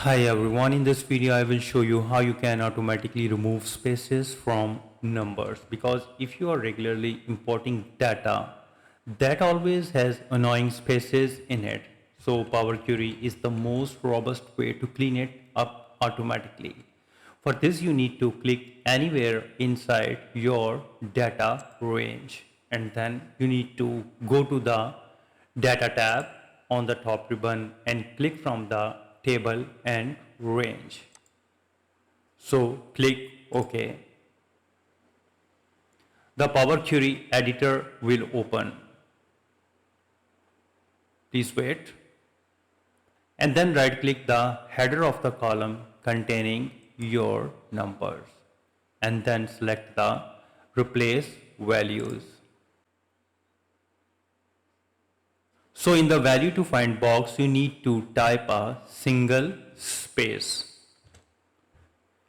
Hi everyone, in this video I will show you how you can automatically remove spaces from numbers, because if you are regularly importing data that always has annoying spaces in it, so Power Query is the most robust way to clean it up automatically. For this you need to click anywhere inside your data range, and then you need to go to the data tab on the top ribbon and click from the table and range. So click OK. The Power Query editor will open. Please wait. And then right click the header of the column containing your numbers, and then select the replace values. So in the value to find box, you need to type a single space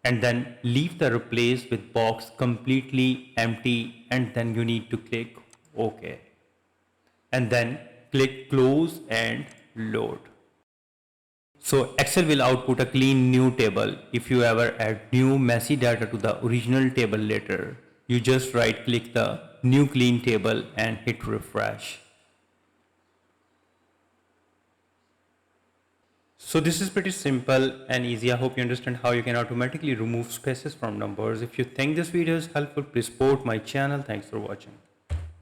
and then leave the replace with box completely empty, and then you need to click OK. And then click close and load. So Excel will output a clean new table. If you ever add new messy data to the original table later, you just right click the new clean table and hit refresh. So this is pretty simple and easy. I hope you understand how you can automatically remove spaces from numbers. If you think this video is helpful, please support my channel. Thanks for watching.